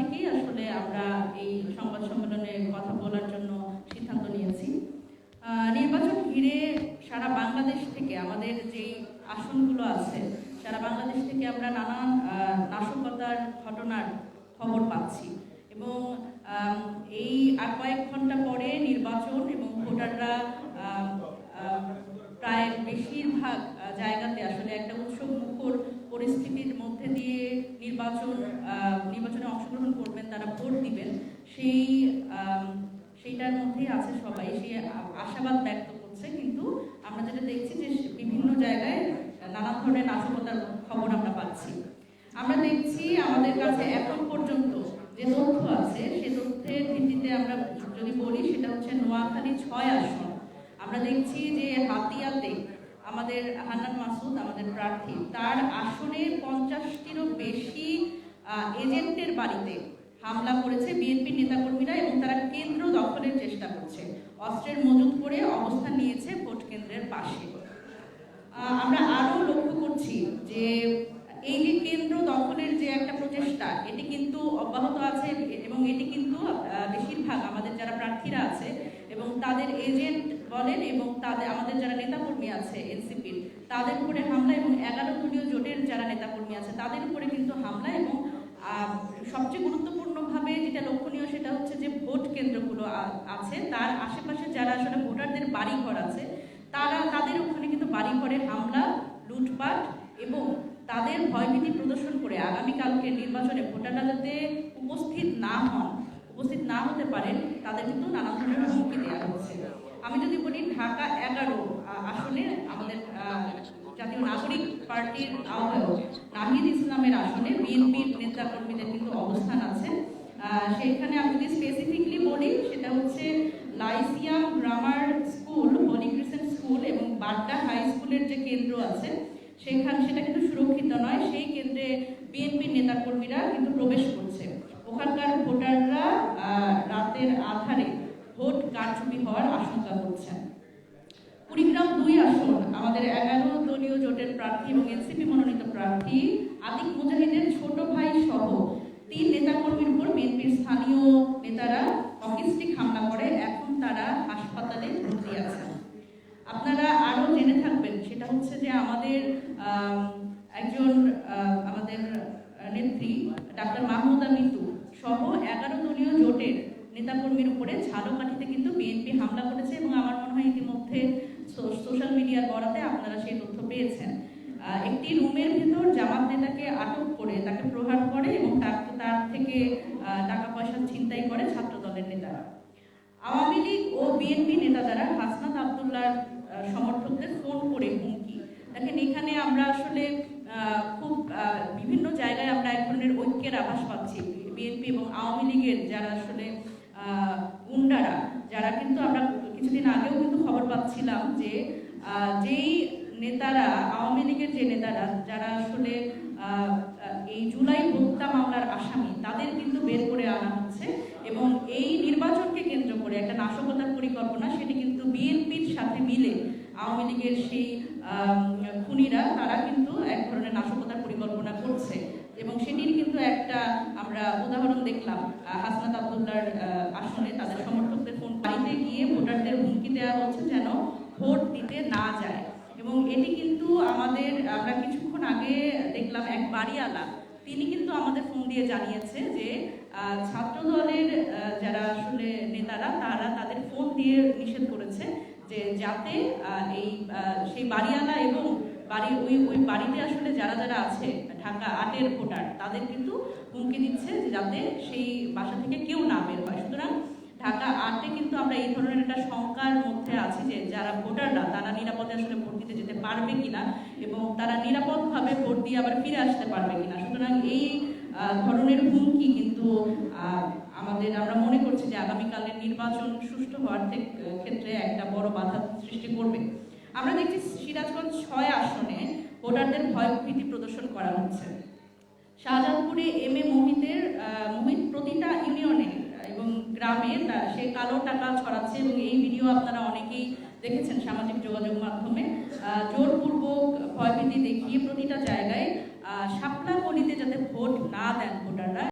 থেকেই আসলে আমরা এই সংবাদ সম্মেলনে কথা বলার জন্য সিদ্ধান্ত নিয়েছি। নির্বাচন ঘিরে সারা বাংলাদেশ থেকে আমাদের যেই আসনগুলো আছে, সারা বাংলাদেশ থেকে আমরা নানান নাশকতার ঘটনার খবর পাচ্ছি এবং এই আর কয়েক ঘন্টা পরে নির্বাচন এবং ভোটাররা প্রায় বেশিরভাগ জায়গাতে আসলে একটা উৎসব মুখর পরিস্থিতির মধ্যে দিয়ে নির্বাচনে অংশগ্রহণ করবেন, তারা ভোট দিবেন, সেইটার মধ্যেই আছে সবাই, সেই আশাবাদ ব্যক্ত করছে। কিন্তু আমরা যেটা দেখছি যে বিভিন্ন জায়গায় নানা ধরনের নাশকতার খবর আমরা পাচ্ছি। আমরা দেখছি আমাদের কাছে এখন পর্যন্ত যে তথ্য আছে সে তথ্যের ভিত্তিতে আমরা যদি বলি, সেটা হচ্ছে নোয়াখালী 6 আসন। আমরা দেখছি যে হাতিয়াতে আমাদের হান্নান মাসুদ, আমাদের প্রার্থী, তার আসনে 50টিরও বেশি এজেন্টের বাড়িতে হামলা করেছে বিএনপি নেতাকর্মীরা এবং তারা কেন্দ্র দখলের চেষ্টা করছে, অস্ত্রের মজুত করে অবস্থান নিয়েছে ভোট কেন্দ্রের পাশে। আমরা আরও লক্ষ্য করছি যে এই যে কেন্দ্র দখলের যে একটা প্রচেষ্টা, এটি কিন্তু অব্যাহত আছে এবং এটি কিন্তু বেশিরভাগ আমাদের যারা প্রার্থীরা আছে এবং তাদের এজেন্ট বলেন এবং আমাদের যারা নেতাকর্মী আছে এনসিপির, তাদের উপরে হামলা এবং 11 দলীয় জোটের যারা নেতাকর্মী আছে তাদের উপরে কিন্তু হামলা। এবং সবচেয়ে গুরুত্বপূর্ণভাবে যেটা লক্ষণীয় সেটা হচ্ছে যে ভোট কেন্দ্রগুলো আছে তার আশেপাশে যারা আসলে ভোটারদের বাড়িঘর আছে, তাদের ওখানে কিন্তু বাড়িঘরে হামলা, লুটপাট এবং তাদের ভয়ভীতি প্রদর্শন করে আগামীকালকে নির্বাচনে ভোটাররা যাতে উপস্থিত না হতে পারেন, তাদের কিন্তু নানা ধরনের হুমকি দেওয়া হচ্ছে। আমি যদি বলি ঢাকা 11 আসনে আমাদের জাতীয় নাগরিক পার্টির আহ্বায়ক নাহিদ ইসলামের আসনে বিএনপির নেতা কর্মীদের কিন্তু অবস্থান আছে। সেখানে আমি যদি স্পেসিফিকলি বলি, সেটা হচ্ছে Lyceum grammar school, Holy Crescent school এবং বাড্ডা হাই স্কুলের যে কেন্দ্র আছে সেটা কিন্তু সুরক্ষিত নয়। সেই কেন্দ্রে বিএনপির নেতাকর্মীরা কিন্তু প্রবেশ করছে। ওখানকার ভোটাররা রাতের আধারে ভোট কারচুপি হওয়ার আশঙ্কা করছেন। কুড়িগ্রাম 2 আসন আমাদের 11 দলীয় জোটের প্রার্থী এবং এনসিপি মনোনীত প্রার্থী আতিক মুজাহিদের ছোট ভাই সহ 3 নেতাকর্মীর উপর বিএনপির স্থানীয় নেতারা অকিস্টিক হামলা করে, এখন তারা হাসপাতালে ভর্তি আছেন। আপনারা আরো জেনে থাকবেন, সেটা হচ্ছে যে আমাদের আমাদের নেত্রী ডাক্তার মাহমুদা মিতু সহ 11 দলীয় জোটের নেতাকর্মীর উপরে ঝালকাঠিতে কিন্তু বিএনপি হামলা করেছে এবং আমার মনে হয় ইতিমধ্যে সোশ্যাল মিডিয়ার বরাতে আপনারা সেই তথ্য পেয়েছেন। একটি রুমের ভিতর জামাত নেতাকে আটক করে তাকে প্রহার করে এবং তার থেকে টাকা পয়সা ছিনতাই করে ছাত্র দলের নেতারা। আওয়ামী লীগ ও বিএনপি নেতা যারা হাসনাত আব্দুল্লাহর সমর্থকদের ফোন করে হুমকি। দেখেন, এখানে আমরা আসলে খুব বিভিন্ন জায়গায় আমরা এক ধরনের ঐক্যের আভাস পাচ্ছি। বিএনপি এবং আওয়ামী লীগের যারা আসলে গুন্ডারা, যারা কিন্তু আমরা কিছুদিন আগেও কিন্তু খবর পাচ্ছিলাম যে যেই নেতারা, আওয়ামী লীগের যে নেতারা যারা আসলে এই জুলাই হত্যা মামলার আসামি, তাদের কিন্তু বের করে আনা হচ্ছে এবং এই নির্বাচনকে কেন্দ্র করে একটা নাশকতার পরিকল্পনা, সেটি কিন্তু বিএনপির সাথে মিলে আওয়ামী লীগের সেই খুনিরা তারা কিন্তু এক ধরনের নাশকতার পরিকল্পনা করছে এবং সেটির কিন্তু একটা আমরা উদাহরণ দেখলাম। হাসনাত আব্দুল্লাহর আসনে তাদের সমর্থকদের ফোন বাড়িতে গিয়ে ভোটারদের হুমকি দেওয়া হচ্ছে যেন ভোট দিতে না যায়। এবং এটি কিন্তু আমরা কিছুক্ষণ আগে দেখলাম এক বাড়িওয়ালা, তিনি কিন্তু আমাদের ফোন দিয়ে জানিয়েছে যে ছাত্র দলের যারা আসলে নেতারা তারা তাদের ফোন দিয়ে নিষেধ করেছে যে যাতে সেই বাড়িওয়ালা এবং ওই বাড়িতে আসলে যারা আছে ঢাকা 8-এর ভোটার, তাদের কিন্তু হুমকি দিচ্ছে যে যাতে সেই বাসা থেকে কেউ না বের হয়। সুতরাং ঢাকা 8-এ কিন্তু আমরা এই ধরনের একটা শঙ্কার মধ্যে আছি যে যারা ভোটাররা তারা নিরাপদে আসলে ভোট দিতে যেতে পারবে কিনা এবং তারা নিরাপদভাবে ভোট দিয়ে আবার ফিরে আসতে পারবে কিনা। সুতরাং এই ধরনের হুমকি কিন্তু আমরা মনে করছি যে আগামীকালের নির্বাচন সুষ্ঠু হওয়ার ক্ষেত্রে একটা বড় বাধা সৃষ্টি করবে। আমরা দেখছি সিরাজগঞ্জ 6 আসনে ভোটারদের ভয়ভীতি প্রদর্শন করা হচ্ছে। শাহজাহানপুরে মোহিত প্রতিটা ইউনিয়নে এবং গ্রামে সে কালো টাকা ছড়াচ্ছে এবং এই ভিডিও আপনারা অনেকেই দেখেছেন সামাজিক যোগাযোগ মাধ্যমে। জোরপূর্বক ভয়ভীতি দেখিয়ে প্রতিটা জায়গায় শাপলা গলিতে যাতে ভোট না দেন ভোটাররা,